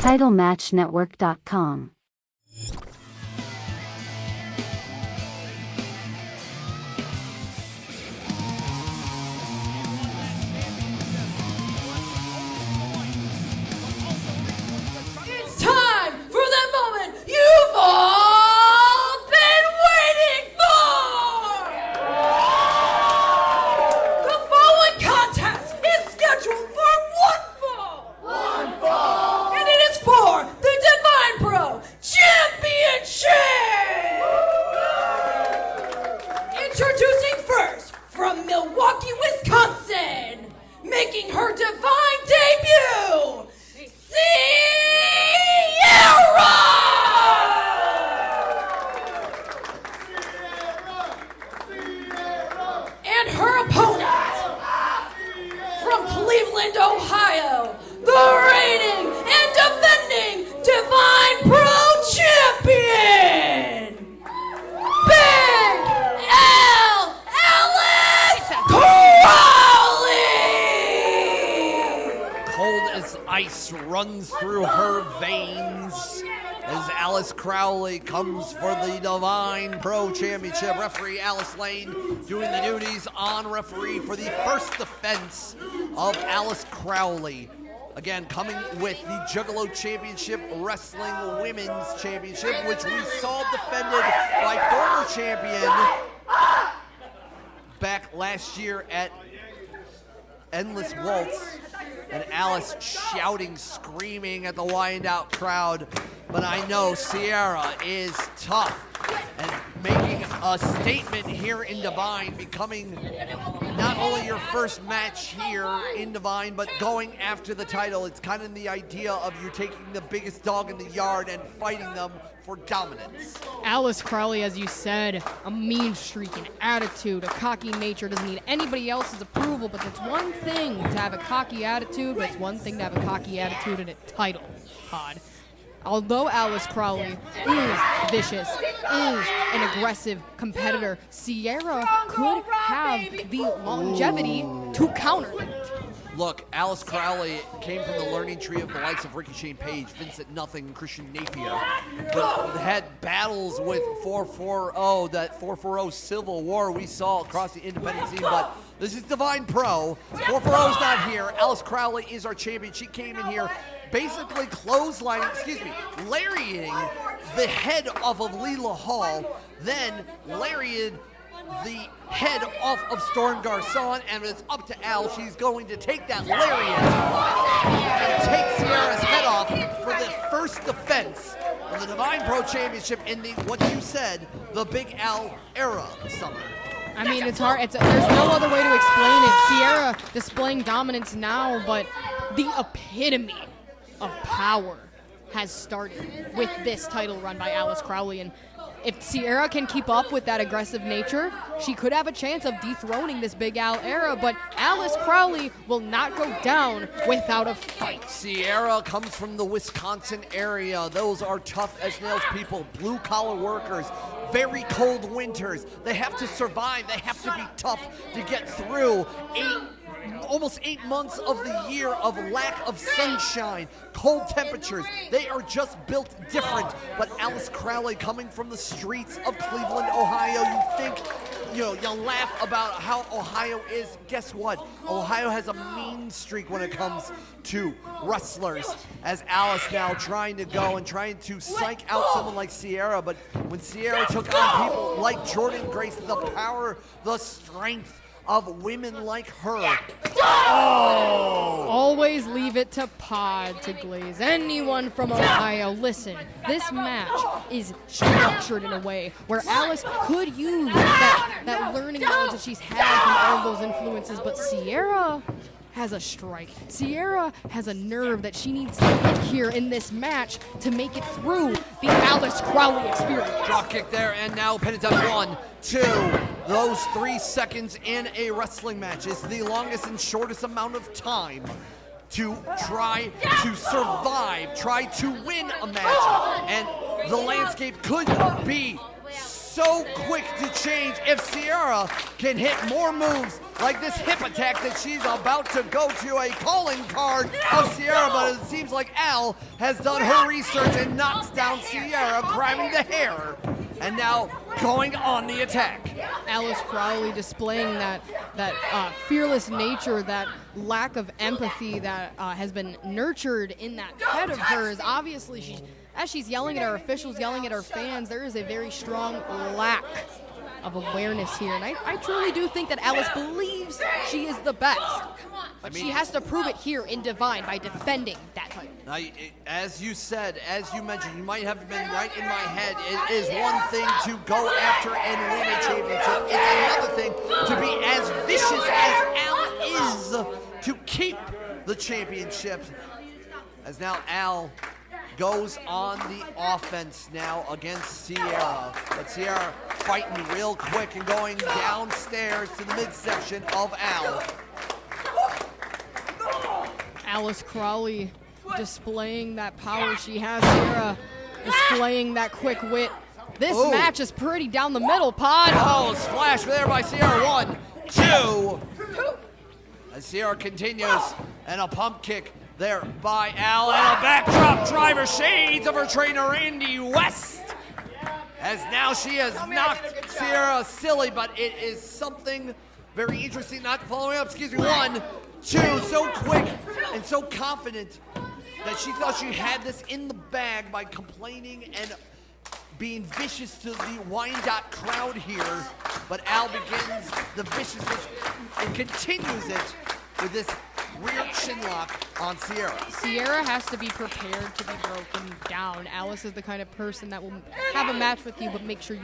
TitleMatchNetwork.com. It's time for the moment you've all been waiting for! The following contest is scheduled for one fall! One fall! And it is for the Divine Pro Championship! Introducing first, from Milwaukee, Wisconsin, making her divine debut, Sierra! And her opponent, from Cleveland, Ohio, the reigning and defending Divine Pro Champion, Big L. Alice Crowley! Cold as ice runs through her veins as Alice Crowley comes for the Divine Pro Championship. Referee Alice Lane doing the duties on referee for the first defense of Alice Crowley. Again, coming with the Juggalo Championship Wrestling Women's Championship, which we saw defended by former champion back last year at Endless Waltz, and Alice shouting, screaming at the Wyandotte crowd. But I know Sierra is tough and making a statement here in Divine, becoming not only your first match here in Divine, but going after the title. It's kind of the idea of you taking the biggest dog in the yard and fighting them for dominance. Alice Crowley, as you said, a mean streak, an attitude, a cocky nature, doesn't need anybody else's approval, but it's one thing to have a cocky attitude, but it's one thing to have a cocky attitude and a title, Todd. Although Alice Crowley is vicious, is an aggressive competitor, Sierra could have the longevity to counter that. Look, Alice Crowley came from the learning tree of the likes of Ricky Shane Page, Vincent Nothing, and Christian Napier, but had battles with 440, that 440 Civil War we saw across the independent scene. But this is Divine Pro. 440's not here. Alice Crowley is our champion. She came in here basically lariating the head off of Leela Hall, then lariated the head off of Storm Garcon, and it's up to Al. She's going to take that lariat and take Sierra's head off for the first defense of the Divine Pro Championship in the, what you said, the Big Al era summer. I mean, it's hard. There's no other way to explain it. Sierra displaying dominance now, but the epitome of power has started with this title run by Alice Crowley, and if Sierra can keep up with that aggressive nature, she could have a chance of dethroning this Big Al era, but Alice Crowley will not go down without a fight. Sierra comes from the Wisconsin area. Those are tough as nails people, blue-collar workers, very cold winters. They have to survive. They have to be tough to get through almost 8 months of the year of lack of sunshine, cold temperatures. They are just built different. But Alice Crowley, coming from the streets of Cleveland, Ohio, you think, you laugh about how Ohio is. Guess what? Ohio has a mean streak when it comes to wrestlers, as Alice now trying to go and trying to psych out someone like Sierra. But when Sierra took on people like Jordan Grace, the power, the strength of women like her. Oh! Always leave it to Pod to glaze anyone from Ohio. Listen, this match is structured in a way where Alice could use that learning knowledge that she's had from all those influences, but Sierra has a strike. Sierra has a nerve that she needs to hit here in this match to make it through the Alice Crowley experience. Drop kick there, and now pennant up 1, 2. Those 3 seconds in a wrestling match is the longest and shortest amount of time to try to survive, try to win a match. And the landscape could be so quick to change if Sierra can hit more moves like this hip attack that she's about to go to a calling card of Sierra, but it seems like Al has done her research and knocks down Sierra, grabbing the hair, and now going on the attack. Alice Crowley displaying that fearless nature, that lack of empathy that has been nurtured in that head of hers. Obviously, as she's yelling at her officials, yelling at her fans, there is a very strong lack of awareness here. And I truly do think that Alice believes she is the best. But she has to prove it here in Divine by defending that title. Now, as you said, as you mentioned, you might have been right in my head. It is one thing to go after and win a championship. It's another thing to be as vicious as Al is to keep the championship. As now Al goes on the offense now against Sierra. But Sierra fighting real quick and going downstairs to the midsection of Al. Alice Crowley displaying that power she has. Sierra displaying that quick wit. This match is pretty down the middle, Pod. Oh, splash there by Sierra. 1, 2. As Sierra continues, and a pump kick there by Al, and a backdrop driver, shades of her trainer, Randy West. As now she has knocked Sierra silly, but it is something very interesting. Not following up, 1, 2, so quick and so confident that she thought she had this in the bag by complaining and being vicious to the Wyandotte crowd here. But Al begins the viciousness and continues it with this weird chin lock on Sierra. Sierra has to be prepared to be broken down. Alice is the kind of person that will have a match with you, but make sure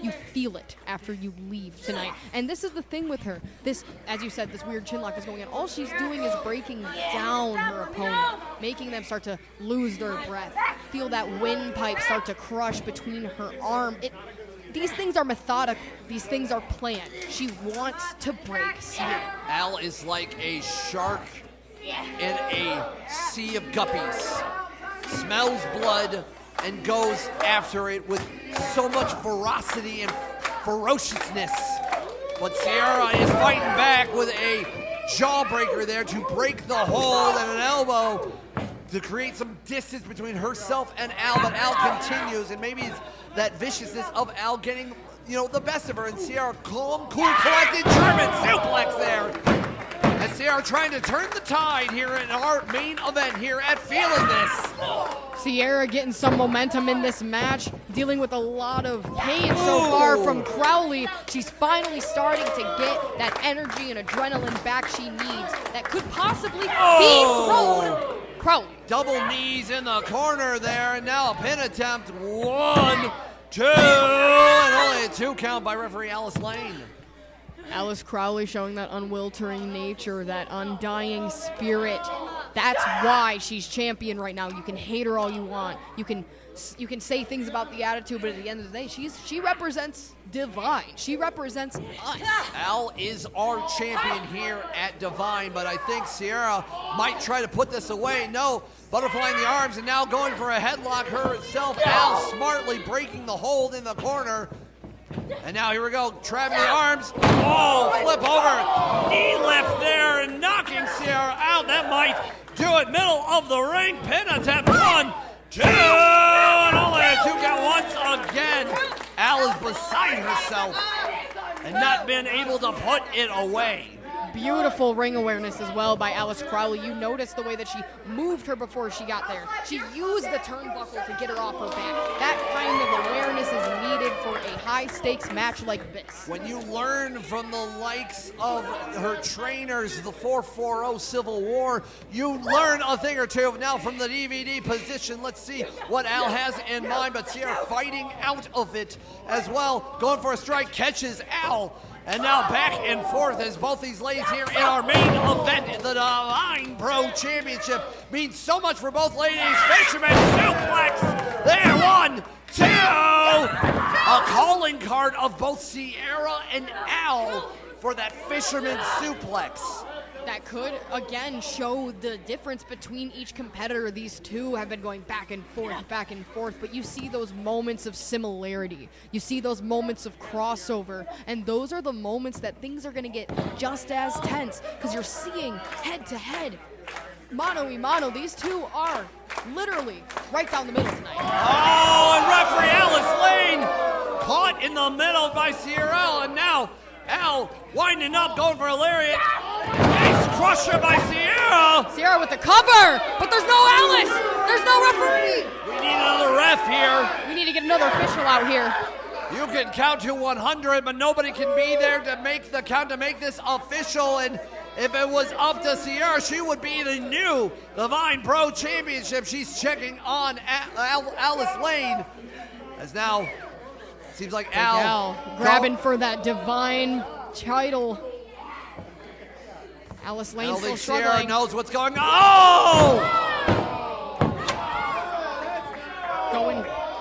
you feel it after you leave tonight. And this is the thing with her. This, as you said, this weird chin lock is going on. All she's doing is breaking down her opponent, making them start to lose their breath, feel that windpipe start to crush between her arm. These things are methodical. These things are planned. She wants to break Sierra. Al is like a shark in a sea of guppies. Smells blood and goes after it with so much ferocity and ferociousness. But Sierra is fighting back with a jawbreaker there to break the hold and an elbow to create some distance between herself and Al. But Al continues, and maybe it's that viciousness of Al getting, the best of her, and Sierra calm, cool, collected German suplex there. And Sierra trying to turn the tide here in our main event here at Feeling This. Sierra getting some momentum in this match, dealing with a lot of pain so far from Crowley. She's finally starting to get that energy and adrenaline back she needs that could possibly dethrone Crowley. Double knees in the corner there, and now a pin attempt. 1, 2, and only a 2 count by referee Alice Lane. Alice Crowley showing that unwiltering nature, that undying spirit. That's why she's champion right now. You can hate her all you want. You can say things about the attitude, but at the end of the day, she represents Divine. She represents us. Al is our champion here at Divine, but I think Sierra might try to put this away. No, butterflying the arms and now going for a headlock herself. Al smartly breaking the hold in the corner. And now here we go, trapping the arms. Oh, flip over. Knee left there and knocking Sierra out. That might do it. Middle of the ring. Pin attempt. 1, 2, and only a 2 count once again. Al is beside herself and not been able to put it away. Beautiful ring awareness as well by Alice Crowley. You noticed the way that she moved her before she got there. She used the turnbuckle to get her off her back. That kind of awareness is needed for a high-stakes match like this. When you learn from the likes of her trainers, the 440 Civil War, you learn a thing or two. Now from the DVD position, let's see what Al has in mind. But Sierra fighting out of it as well. Going for a strike, catches Al. And now back and forth as both these ladies here in our main event, the Divine Pro Championship, means so much for both ladies. Fisherman suplex there, 1, 2. A calling card of both Sierra and Al for that Fisherman suplex. that could, again, show the difference between each competitor. These two have been going back and forth, but you see those moments of similarity. You see those moments of crossover, and those are the moments that things are going to get just as tense, because you're seeing head-to-head, mano-a-mano. These two are literally right down the middle tonight. Oh, and referee Alice Lane caught in the middle by Sierra, and now Al winding up, going for a lariat. Ace crusher by Sierra. Sierra with the cover, but there's no Alice. There's no referee. We need another ref here. We need to get another official out here. You can count to 100, but nobody can be there to make the count, to make this official. And if it was up to Sierra, she would be the new Divine Pro Championship. She's checking on Alice Lane, as now seems like Al grabbing for that Divine title. Alice Lane still struggling. Sierra knows what's going on. Oh!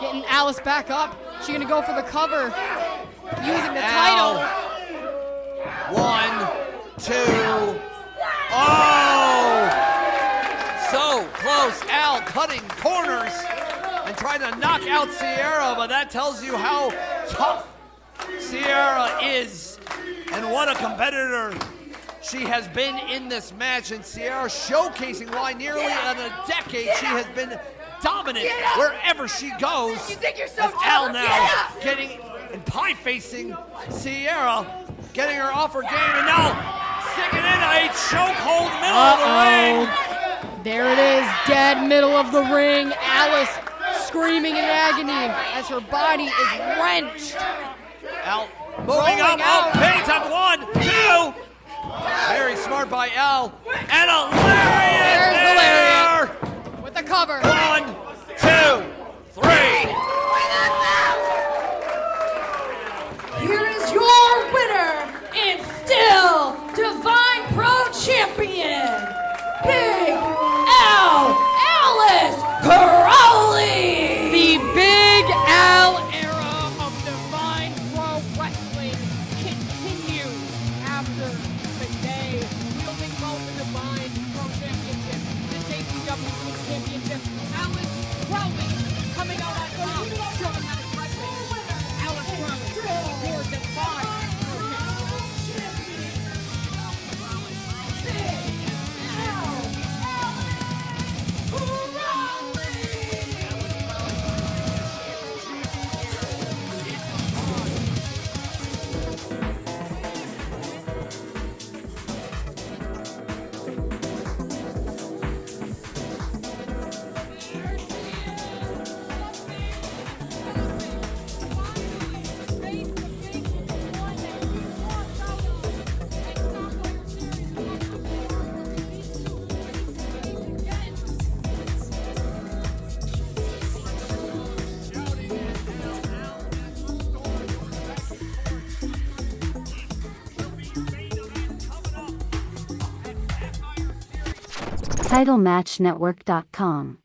Getting Alice back up. She's gonna go for the cover, using the title. 1, 2. Oh! So close. Al cutting corners and trying to knock out Sierra, but that tells you how tough Sierra is and what a competitor she has been in this match. And Sierra showcasing why nearly in a decade she has been dominant wherever she goes. You think you're so As Al tough? now getting and pie facing Sierra, getting her off her game, and now sticking in a chokehold middle of the ring. There it is, dead middle of the ring. Alice screaming in agony as her body is wrenched. Al moving up, big time. 1, 2. Very smart by Al. And a lariat. There's the lariat with the cover. 1, 2, 3. Here is your winner and still Divine Pro Champion, Big Al Alice Crowley. The Big Al era of Divine Pro Wrestling continues after today, wielding both the Divine Pro Championship, the JCW Championship. Alice Crowley coming out on top, showing that it's wrestling. Alice Crowley, your Divine Pro Championship. TitleMatchNetwork.com